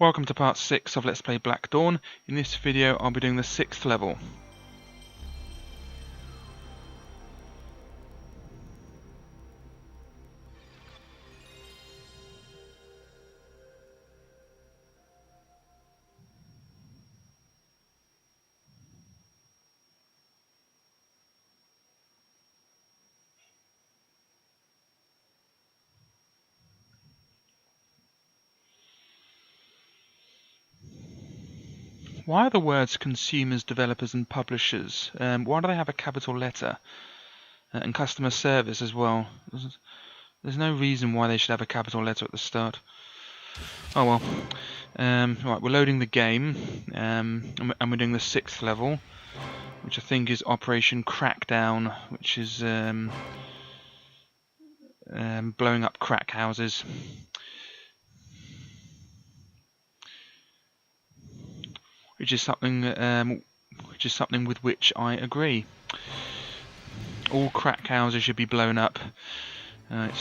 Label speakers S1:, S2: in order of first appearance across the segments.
S1: Welcome to part 6 of Let's Play Black Dawn. In this video I'll be doing the 6th level. Why are the words consumers, developers and publishers? Why do they have a capital letter? And customer service as well. There's no reason why they should have a capital letter at the start. Oh well. Right, we're loading the game, and we're doing the 6th level, which I think is Operation Crackdown, which is blowing up crack houses. Which is something with which I agree. All crack houses should be blown up. Right.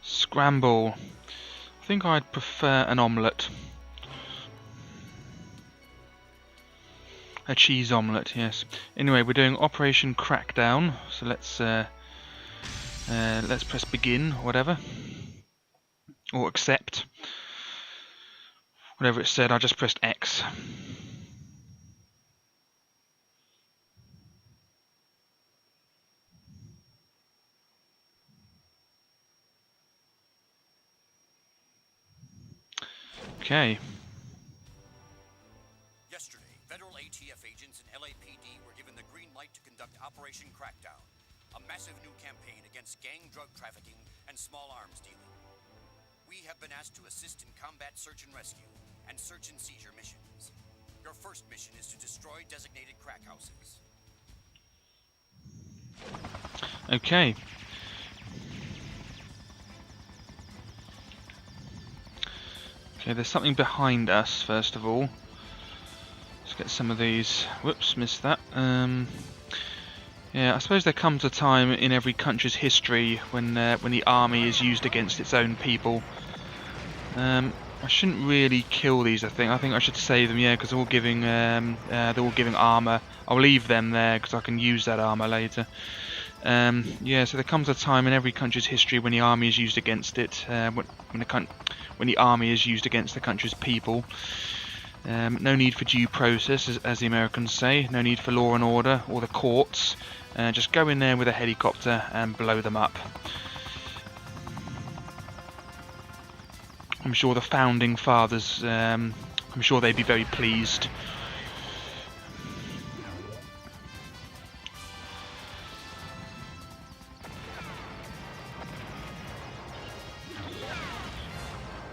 S1: Scramble. I think I'd prefer an omelette. A cheese omelette, yes. Anyway, we're doing Operation Crackdown, so let's press begin, whatever, or accept. Whatever it said, I just pressed X. Okay.
S2: Yesterday, federal ATF agents and LAPD were given the green light to conduct Operation Crackdown, a massive new campaign against gang drug trafficking and small arms dealing. We have been asked to assist in combat search and rescue and search and seizure missions. Your first mission is to destroy designated crack houses.
S1: Okay. Okay, there's something behind us, first of all. Let's get some of these. Whoops, missed that. Yeah, I suppose there comes a time in every country's history when the army is used against its own people. I shouldn't really kill these. I think I should save them. Yeah, because they're all giving armor. I'll leave them there because I can use that armor later. Yeah, so there comes a time in every country's history when the army is used against it. When the army is used against the country's people. No need for due process, as the Americans say. No need for law and order or the courts. Just go in there with a helicopter and blow them up. I'm sure the founding fathers, I'm sure they'd be very pleased.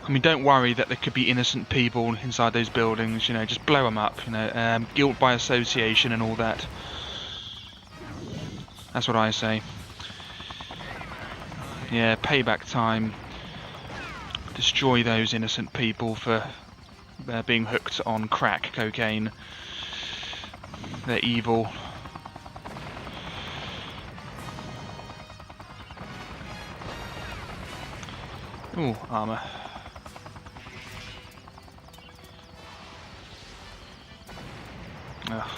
S1: I mean, don't worry that there could be innocent people inside those buildings, you know, just blow them up, you know, guilt by association and all that. That's what I say. Yeah, payback time. Destroy those innocent people for being hooked on crack cocaine. They're evil. Ooh, armor. Ugh.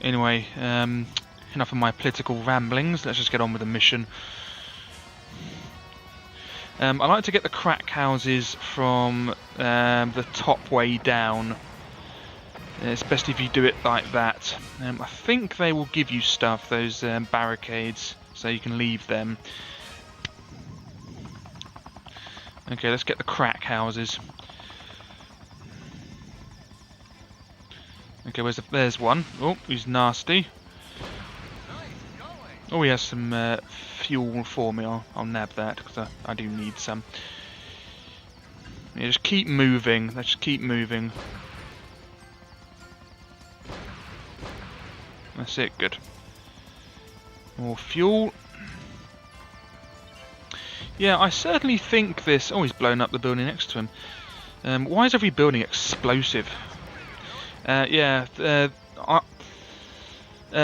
S1: Anyway, enough of my political ramblings. Let's just get on with the mission. I like to get the crack houses from the top way down. It's best if you do it like that. I think they will give you stuff, those barricades, so you can leave them. Okay, let's get the crack houses. Okay, there's one. Oh, he's nasty. Oh, he has some fuel for me. I'll nab that because I do need some. Yeah, just keep moving. Let's just keep moving. That's it. Good. More fuel. Yeah, I certainly think this... Oh, he's blown up the building next to him. Why is every building explosive?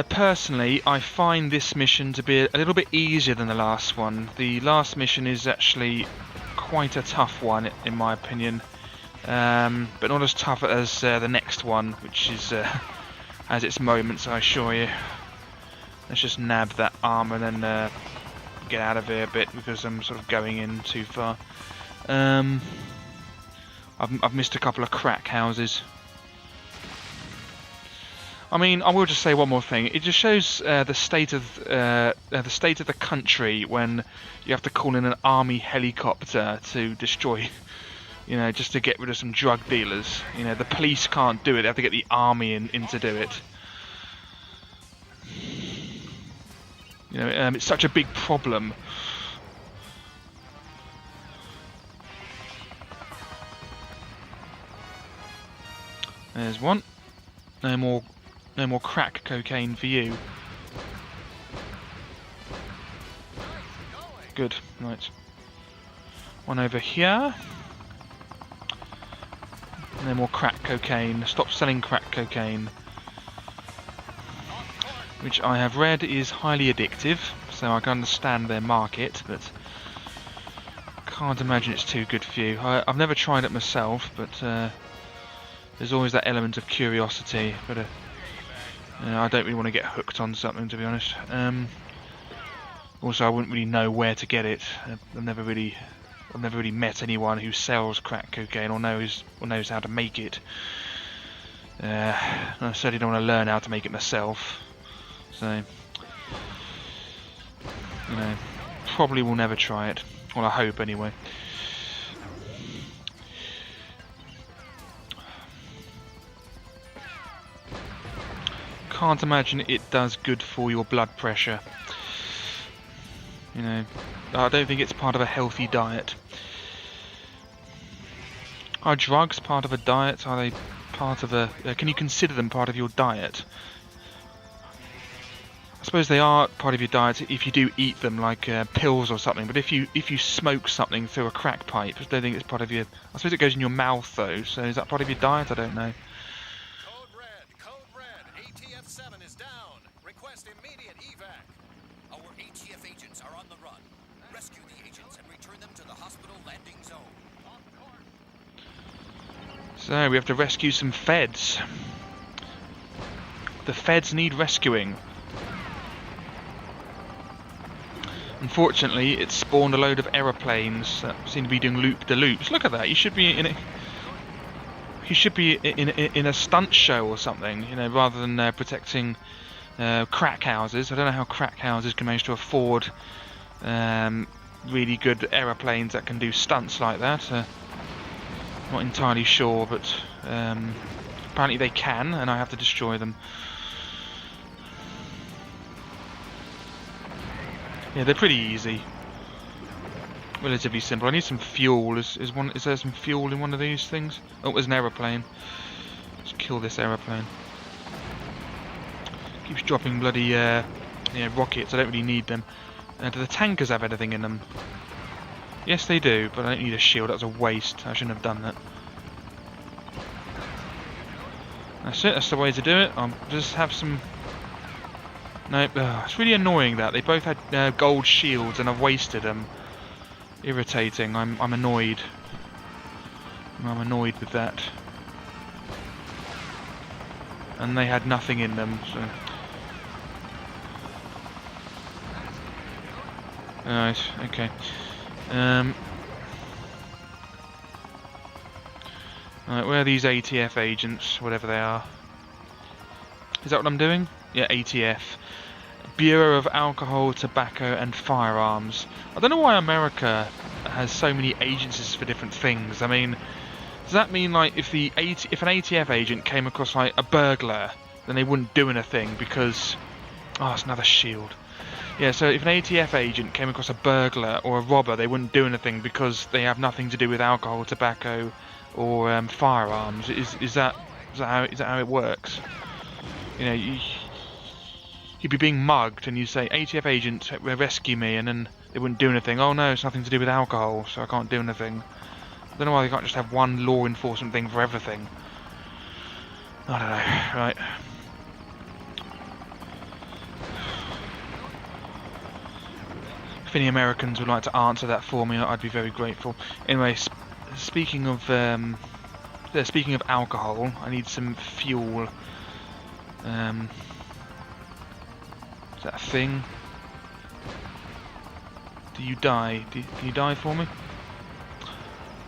S1: Personally, I find this mission to be a little bit easier than the last one. The last mission is actually quite a tough one, in my opinion. But not as tough as the next one, which is has its moments, I assure you. Let's just nab that armor and then get out of here a bit, because I'm sort of going in too far. I've missed a couple of crack houses. I mean, I will just say one more thing. It just shows the state of the country when you have to call in an army helicopter to destroy, just to get rid of some drug dealers. The police can't do it. They have to get the army in to do it. It's such a big problem. There's one. No more crack cocaine for you. Good, right. One over here. No more crack cocaine. Stop selling crack cocaine. Which I have read is highly addictive, so I can understand their market, but can't imagine it's too good for you. I've never tried it myself, but there's always that element of curiosity. But I don't really want to get hooked on something, to be honest. Also, I wouldn't really know where to get it. I've never really met anyone who sells crack cocaine or knows how to make it. I certainly don't want to learn how to make it myself. So, probably will never try it. Well, I hope anyway. Can't imagine it does good for your blood pressure. I don't think it's part of a healthy diet. Are drugs part of a diet? Are they part of a... can you consider them part of your diet? I suppose they are part of your diet if you do eat them, like pills or something. But if you smoke something through a crack pipe, I don't think it's part of your... I suppose it goes in your mouth though. So is that part of your diet? I don't know.
S2: Code red. ATF-7 is down. Request immediate evac. Our ATF agents are on the run. Rescue the agents and return them to the hospital landing zone.
S1: So we have to rescue some feds. The feds need rescuing. Unfortunately, it spawned a load of aeroplanes that seem to be doing loop-de-loops. Look at that! You should be in a... He should be in a stunt show or something, rather than protecting crack houses. I don't know how crack houses can manage to afford really good aeroplanes that can do stunts like that. Not entirely sure, but apparently they can, and I have to destroy them. Yeah, they're pretty easy. Relatively simple. I need some fuel. Is there some fuel in one of these things? Oh, there's an aeroplane. Let's kill this aeroplane. Keeps dropping bloody rockets. I don't really need them. Do the tankers have anything in them? Yes, they do, but I don't need a shield. That was a waste. I shouldn't have done that. That's it. That's the way to do it. I'll just have some... No, it's really annoying that they both had gold shields and I've wasted them. Irritating. I'm annoyed. I'm annoyed with that. And they had nothing in them. So. Alright. Okay. Alright, where are these ATF agents? Whatever they are. Is that what I'm doing? Yeah, ATF. Bureau of Alcohol, Tobacco and Firearms. I don't know why America has so many agencies for different things. I mean, does that mean like if an ATF agent came across like a burglar, then they wouldn't do anything because... Oh, it's another shield. Yeah, so if an ATF agent came across a burglar or a robber, they wouldn't do anything because they have nothing to do with alcohol, tobacco or firearms. Is that how it works? you'd be being mugged, and you say, ATF agent, rescue me, and then they wouldn't do anything. Oh no, it's nothing to do with alcohol, so I can't do anything. I don't know why they can't just have one law enforcement thing for everything. I don't know, right. If any Americans would like to answer that for me, I'd be very grateful. Anyway, speaking of alcohol, I need some fuel. Is that a thing? Do you die? Do you die for me?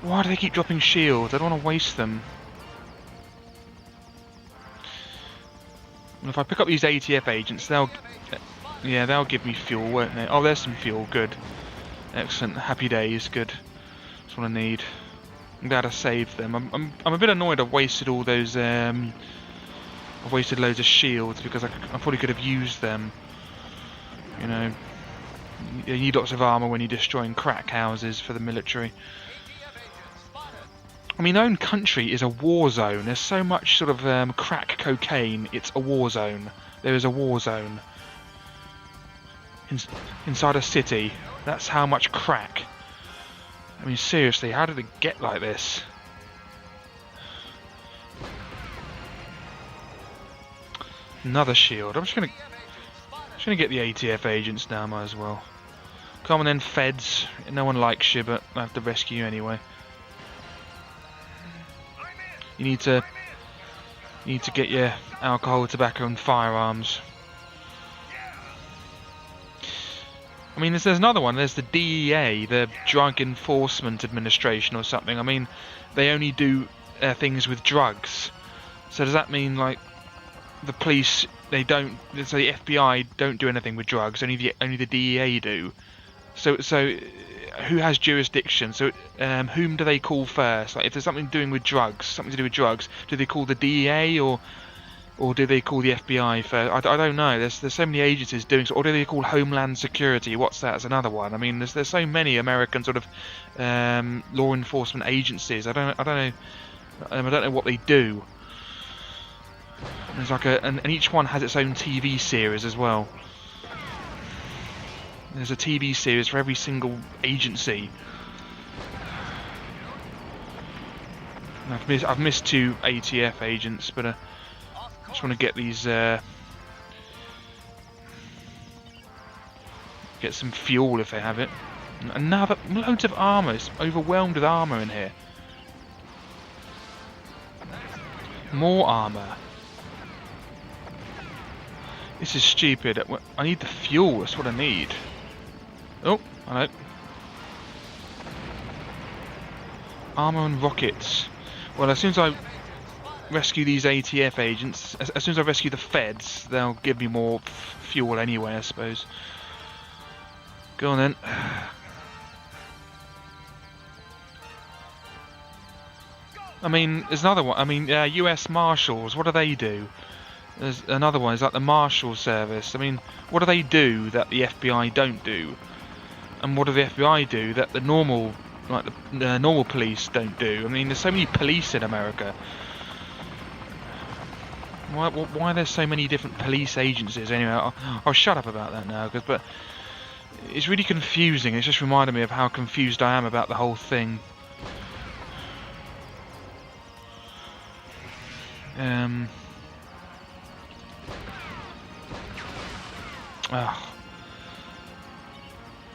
S1: Why do they keep dropping shields? I don't want to waste them. And if I pick up these ATF agents, they'll give me fuel, won't they? Oh, there's some fuel. Good, excellent. Happy days. Good. That's what I need. I'm glad I saved them. I'm a bit annoyed. I've wasted all those. I've wasted loads of shields because I probably could have used them. You know, you need lots of armor when you're destroying crack houses for the military. I mean, our own country is a war zone. There's so much sort of crack cocaine. It's a war zone. There is a war zone inside a city. That's how much crack. I mean, seriously, how did it get like this? Another shield. I'm just gonna get the ATF agents now. Might as well. Come on then, feds. No one likes you, but I have to rescue you anyway. You need to get your alcohol, tobacco, and firearms. I mean, there's another one. There's the DEA, the Drug Enforcement Administration, or something. I mean, they only do things with drugs. So does that mean like the police? They don't. So the FBI don't do anything with drugs. Only the DEA do. So who has jurisdiction? So whom do they call first? Like if there's something to do with drugs, do they call the DEA or do they call the FBI first? I don't know. There's so many agencies doing so. Or do they call Homeland Security? What's that? That's another one. I mean, there's so many American sort of law enforcement agencies. I don't know what they do. There's like and each one has its own TV series as well. There's a TV series for every single agency. I've missed 2 ATF agents, but I just want to get these get some fuel if they have it. Another loads of armor. It's overwhelmed with armor in here. More armor. This is stupid. I need the fuel. That's what I need. Oh, hello. Armor and rockets. Well, as soon as I rescue these ATF agents, as soon as I rescue the feds, they'll give me more fuel anyway, I suppose. Go on then. I mean, there's another one. I mean, US Marshals, what do they do? There's another one, is like the Marshal Service. I mean, what do they do that the FBI don't do? And what do the FBI do that the normal, like the normal police don't do? I mean, there's so many police in America. Why are there so many different police agencies? Anyway, I'll shut up about that now, but it's really confusing. It's just reminded me of how confused I am about the whole thing.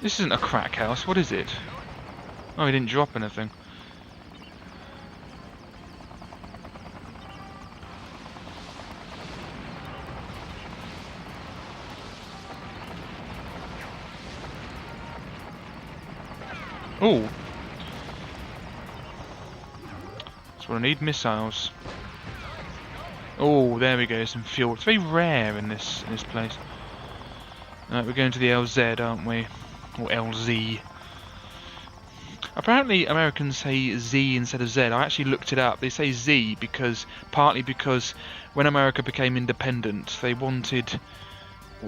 S1: This isn't a crack house. What is it? Oh, he didn't drop anything. Oh, that's what I need. Missiles. Oh, there we go. Some fuel. It's very rare in this place. We're going to the LZ, aren't we? Or LZ. Apparently Americans say Z instead of Z. I actually looked it up. They say Z partly because when America became independent, they wanted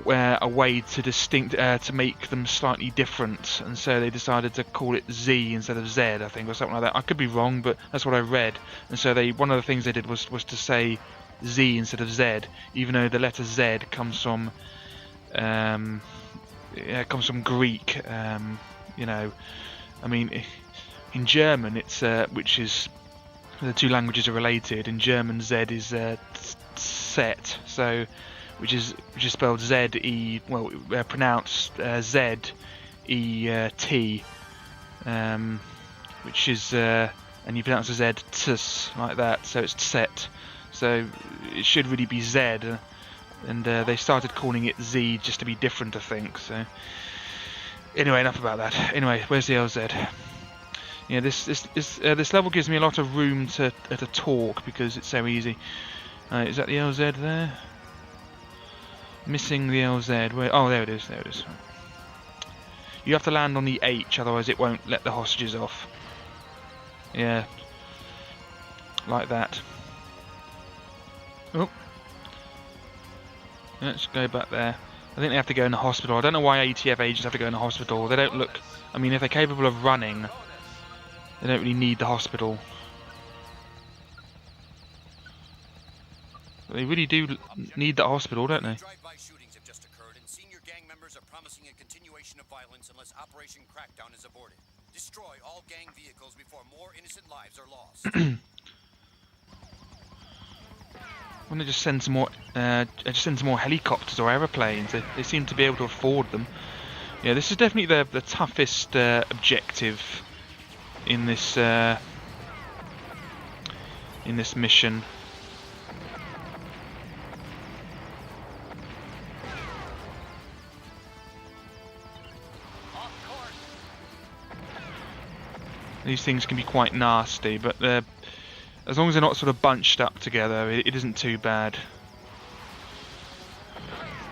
S1: a way to make them slightly different, and so they decided to call it Z instead of Z, I think, or something like that. I could be wrong, but that's what I read. And so one of the things they did was to say Z instead of Z, even though the letter Z comes from Yeah, it comes from Greek. You know, I mean, in German, it's which is the two languages are related. In German, Z is set, so which is spelled Z E, well, pronounced Z E T, which is and you pronounce the Z ts like that, so it's set. So it should really be Z, and they started calling it Z just to be different, I think. So anyway, enough about that. Anyway, where's the LZ? Yeah, this level gives me a lot of room to talk because it's so easy. Is that the LZ there? Missing the LZ. Where? Oh, there it is. There it is. You have to land on the H, otherwise it won't let the hostages off. Yeah, like that. Oh, let's go back there. I think they have to go in the hospital. I don't know why ATF agents have to go in the hospital. They don't look. I mean, if they're capable of running, they don't really need the hospital. They really do need the hospital, don't they?
S2: Drive-by shootings have just occurred, and senior gang members are promising a continuation of violence unless Operation Crackdown is aborted. Destroy all gang vehicles before more innocent lives are lost.
S1: Why don't they just send some more helicopters or aeroplanes? They seem to be able to afford them. Yeah, this is definitely the toughest objective in this mission. These things can be quite nasty, but as long as they're not sort of bunched up together, it isn't too bad.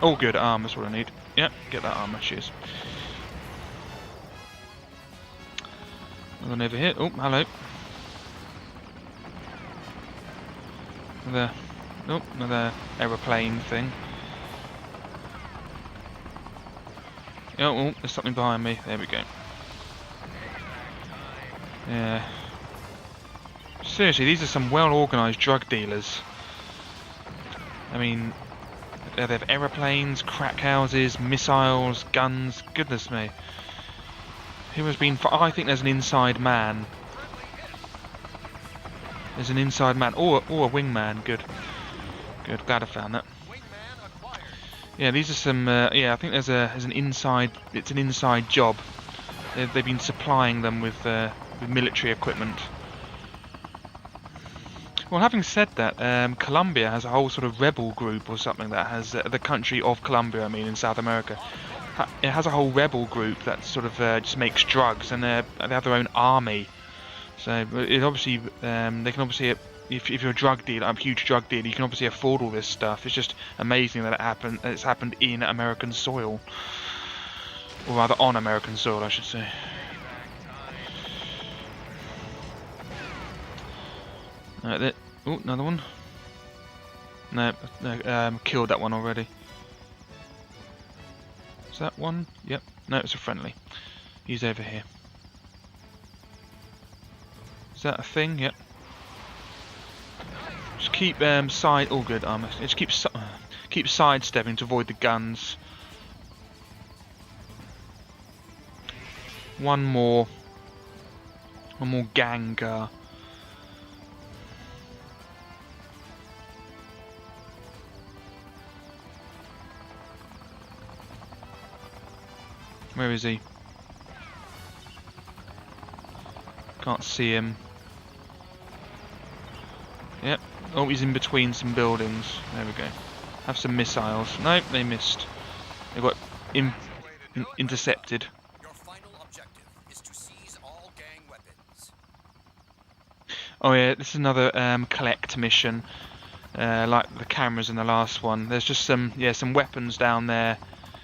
S1: Oh, good, armor's what I need. Yep, get that armor, cheers. One over here. Oh, hello. Another aeroplane thing. Oh, there's something behind me. There we go. Yeah. Seriously, these are some well-organised drug dealers. I mean, they have aeroplanes, crack houses, missiles, guns. Goodness me. Who has been... I think there's an inside man. There's an inside man. Oh, a wingman. Good. Good. Glad I found that. Yeah, these are some... yeah, I think there's an inside... It's an inside job. They've been supplying them with military equipment. Well, having said that, Colombia has a whole sort of rebel group or something that has the country of Colombia, I mean, in South America. It has a whole rebel group that sort of just makes drugs, and they have their own army. So it obviously, they can obviously, if you're a drug dealer, a huge drug dealer, you can obviously afford all this stuff. It's just amazing that it's happened in American soil, or rather on American soil, I should say. Oh, another one. No, killed that one already. Is that one? Yep. No, it's a friendly. He's over here. Is that a thing? Yep. Just keep side. Oh, good armor. Just keep sidestepping to avoid the guns. One more gang car. Where is he? Can't see him. Yep. Oh, he's in between some buildings. There we go. Have some missiles. Nope, they missed. They got intercepted.
S2: Your final objective is to seize all gang weapons.
S1: Oh yeah, this is another collect mission, like the cameras in the last one. There's just some weapons down there.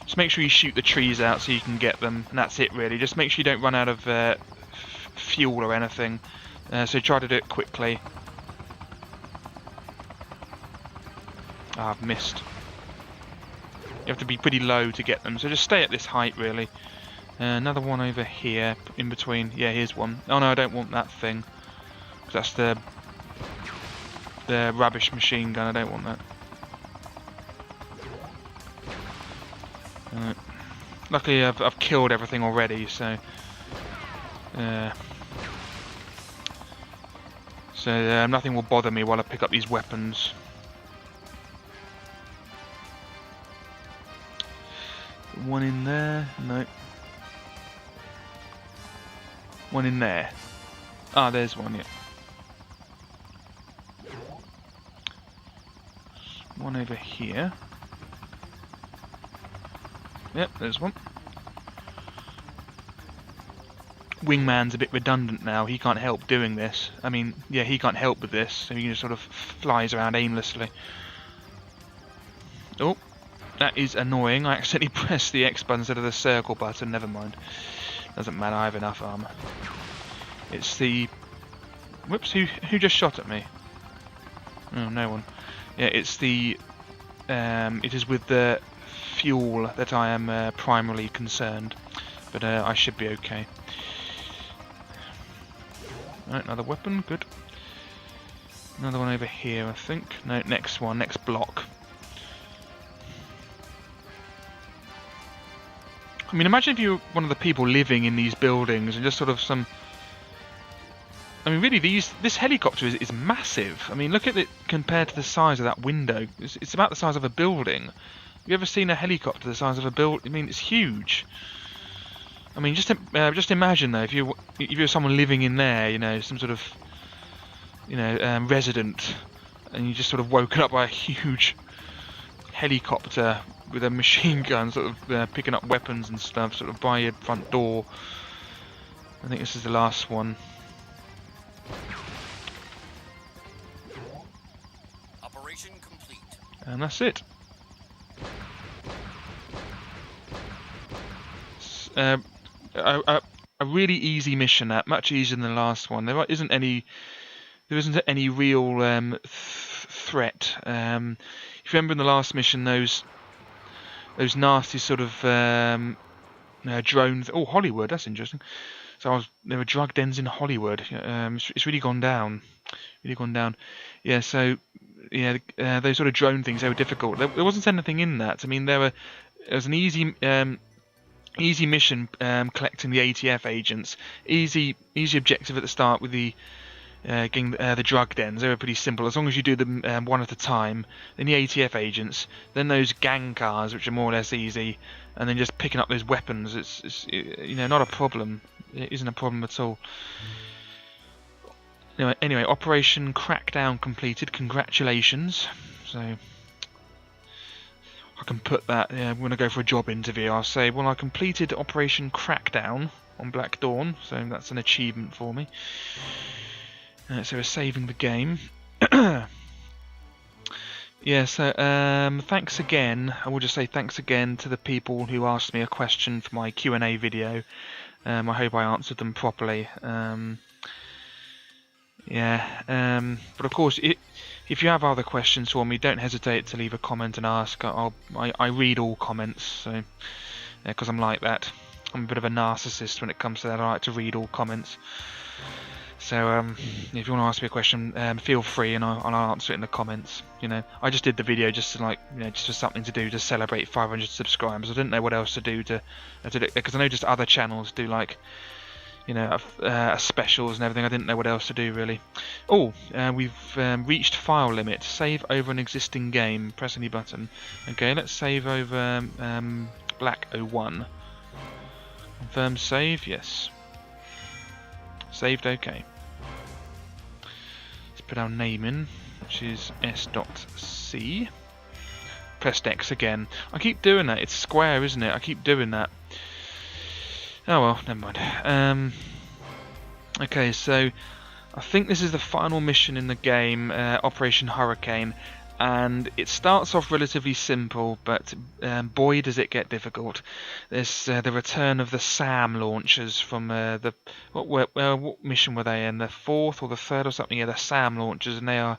S1: Just make sure you shoot the trees out so you can get them, and that's it really. Just make sure you don't run out of fuel or anything. So try to do it quickly. Ah, I've missed. You have to be pretty low to get them, so just stay at this height really. Another one over here, in between. Yeah, here's one. Oh no, I don't want that thing. That's the rubbish machine gun. I don't want that. Luckily, I've killed everything already, so nothing will bother me while I pick up these weapons. One in there. No. One in there. Ah, there's one. Yeah. One over here. Yep, there's one. Wingman's a bit redundant now. He can't help doing this. I mean, yeah, he can't help with this. So he just sort of flies around aimlessly. Oh, that is annoying. I accidentally pressed the X button instead of the circle button. Never mind. Doesn't matter. I have enough armor. It's the... Whoops, who just shot at me? Oh, no one. Yeah, it's the... it is with the fuel that I am primarily concerned. But I should be okay. Right, another weapon, good. Another one over here, I think. No, next one, next block. I mean, imagine if you were one of the people living in these buildings and just sort of some... I mean, really, this helicopter is massive. I mean, look at it compared to the size of that window. It's about the size of a building. Have you ever seen a helicopter the size of a building? I mean, it's huge. I mean, just imagine though, if you're someone living in there, you know, some sort of, you know, resident, and you just sort of woken up by a huge helicopter with a machine gun, sort of picking up weapons and stuff, sort of by your front door. I think this is the last one.
S2: Operation complete.
S1: And that's it. A really easy mission, that much easier than the last one. There isn't any real threat. If you remember in the last mission, those nasty sort of drones. Oh, Hollywood, that's interesting. So there were drug dens in Hollywood. It's really gone down. Really gone down. Yeah. So yeah, those sort of drone things, they were difficult. There wasn't anything in that. I mean, it was an easy mission collecting the ATF agents. Easy objective at the start with the getting the drug dens. They were pretty simple as long as you do them one at a time. Then the ATF agents, then those gang cars, which are more or less easy, and then just picking up those weapons. It's you know, not a problem. It isn't a problem at all. Anyway, Operation Crackdown completed. Congratulations. So I can put that when I go for a job interview. I'll say, well, I completed Operation Crackdown on Black Dawn, so that's an achievement for me. So we're saving the game. Yeah, so thanks again. I will just say thanks again to the people who asked me a question for my Q&A video. I hope I answered them properly. But of course, if you have other questions for me, don't hesitate to leave a comment and ask. I read all comments, so because I'm like that. I'm a bit of a narcissist when it comes to that. I like to read all comments. So if you want to ask me a question, feel free, and I'll answer it in the comments. You know, I just did the video just to just for something to do to celebrate 500 subscribers. I didn't know what else to do because I know just other channels do specials and everything. I didn't know what else to do really. Oh, we've reached file limit. Save over an existing game. Press any button. Okay, let's save over Black 01. Confirm save. Yes. Saved. Okay. Let's put our name in, which is s.c. Pressed X again. I keep doing that. It's square, isn't it? I keep doing that. Oh well, never mind. Okay, so I think this is the final mission in the game, Operation Hurricane, and it starts off relatively simple, but boy does it get difficult. There's the return of the SAM launchers from what mission were they in? The 4th or the 3rd or something? Yeah, the SAM launchers, and they are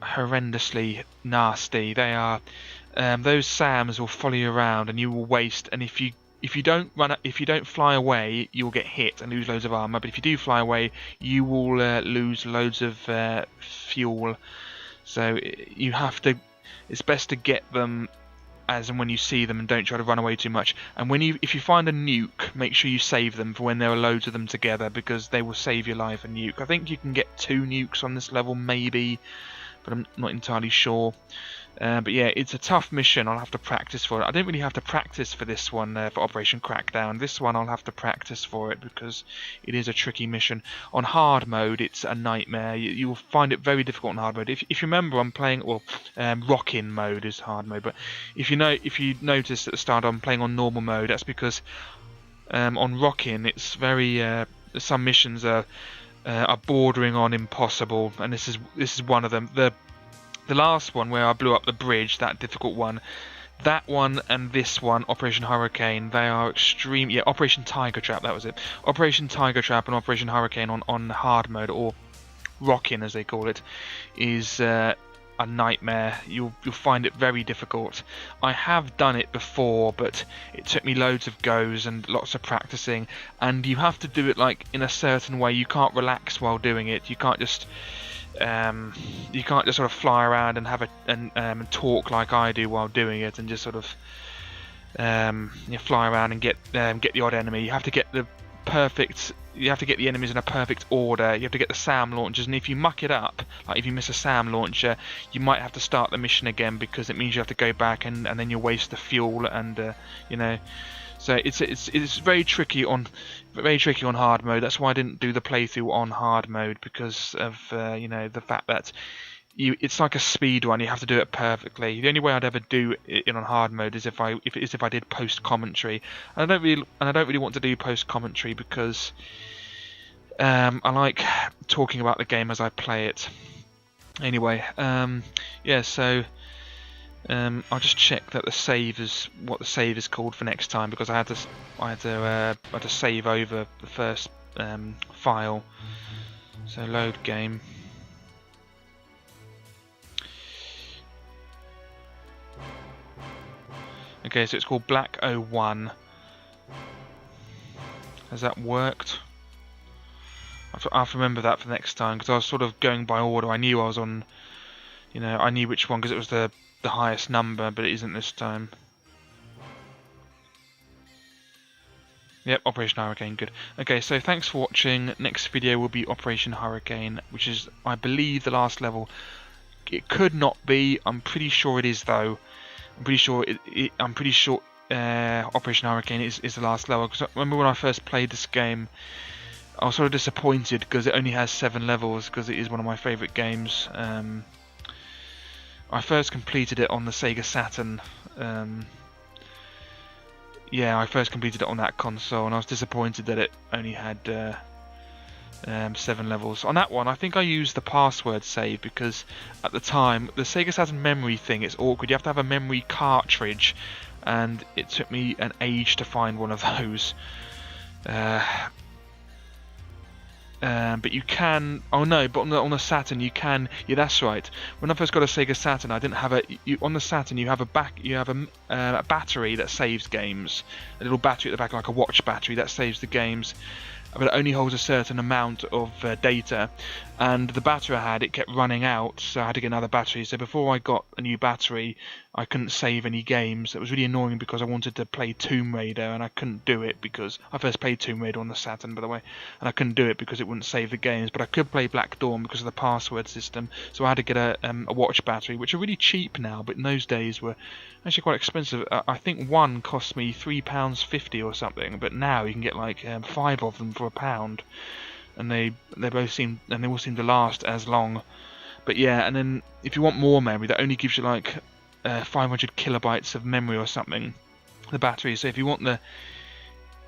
S1: horrendously nasty. They are those SAMs will follow you around, and you will waste. And if you don't fly away, you'll get hit and lose loads of armor. But if you do fly away, you will lose loads of fuel. So you have to. It's best to get them as and when you see them, and don't try to run away too much. And if you find a nuke, make sure you save them for when there are loads of them together, because they will save your life. A nuke. I think you can get 2 nukes on this level, maybe, but I'm not entirely sure. But yeah, it's a tough mission. I'll have to practice for it. I don't really have to practice for this one, for Operation Crackdown. This one I'll have to practice for it because it is a tricky mission. On hard mode, it's a nightmare. You will find it very difficult on hard mode. If you remember, I'm playing, well, rock-in mode is hard mode. But if you notice at the start I'm playing on normal mode, that's because on rock-in it's very some missions are bordering on impossible, and this is one of them. The last one where I blew up the bridge, that difficult one, that one and this one, Operation Hurricane, they are extreme. Yeah, Operation Tiger Trap, that was it. Operation Tiger Trap and Operation Hurricane on hard mode, or rockin' as they call it, is a nightmare. You'll find it very difficult. I have done it before, but it took me loads of goes and lots of practicing, and you have to do it like in a certain way. You can't relax while doing it. You can't just sort of fly around and have and talk like I do while doing it, and just sort of fly around and get the odd enemy. You have to get the enemies in a perfect order. You have to get the SAM launchers, and if you muck it up, like if you miss a SAM launcher, you might have to start the mission again, because it means you have to go back and then you'll waste the fuel, and so it's very tricky on hard mode. That's why I didn't do the playthrough on hard mode, because of the fact that it's like a speed run. You have to do it perfectly. The only way I'd ever do it on hard mode is if I did post commentary. And I don't really want to do post commentary because I like talking about the game as I play it. Anyway, yeah. So I'll just check that what the save is called for next time, because I had to save over the first file. So load game. Okay, so it's called Black 01. Has that worked? I'll have to remember that for next time, because I was sort of going by order. I knew I was on, I knew which one because it was the highest number, but it isn't this time. Yep, Operation Hurricane, good. Okay, so thanks for watching. Next video will be Operation Hurricane, which is, I believe, the last level. It could not be. I'm pretty sure it is, though. I'm pretty sure Operation Hurricane is the last level. Because I remember when I first played this game, I was sort of disappointed because it only has 7 levels, because it is one of my favourite games. I first completed it on the Sega Saturn. Yeah, I first completed it on that console, and I was disappointed that it only had 7 levels. On that one, I think I used the password save, because at the time, the Sega Saturn memory thing, it's awkward. You have to have a memory cartridge, and it took me an age to find one of those. But you can. Oh no! But on the Saturn you can. Yeah, that's right. When I first got a Sega Saturn, I didn't have a. On the Saturn, you have a battery that saves games. A little battery at the back, like a watch battery, that saves the games. But it only holds a certain amount of data, and the battery I had, it kept running out, so I had to get another battery. So before I got a new battery, I couldn't save any games. It was really annoying, because I wanted to play Tomb Raider, and I couldn't do it because I first played Tomb Raider on the Saturn, by the way, and I couldn't do it because it wouldn't save the games. But I could play Black Dawn because of the password system, so I had to get a watch battery, which are really cheap now, but in those days were actually quite expensive. I think one cost me £3.50 or something, but now you can get like 5 of them for £1, and they all seem to last as long. But yeah, and then if you want more memory, that only gives you like 500 kilobytes of memory or something, the battery. So if you want like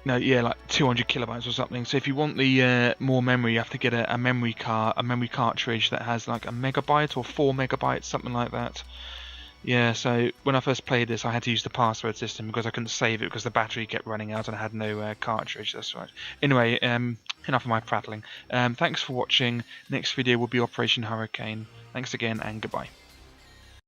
S1: 200 kilobytes or something. So if you want the more memory, you have to get a memory cartridge that has like a megabyte or 4 megabytes, something like that. Yeah, so when I first played this, I had to use the password system because I couldn't save it because the battery kept running out and I had no cartridge. That's right. Anyway, enough of my prattling. Thanks for watching. Next video will be Operation Hurricane. Thanks again, and goodbye.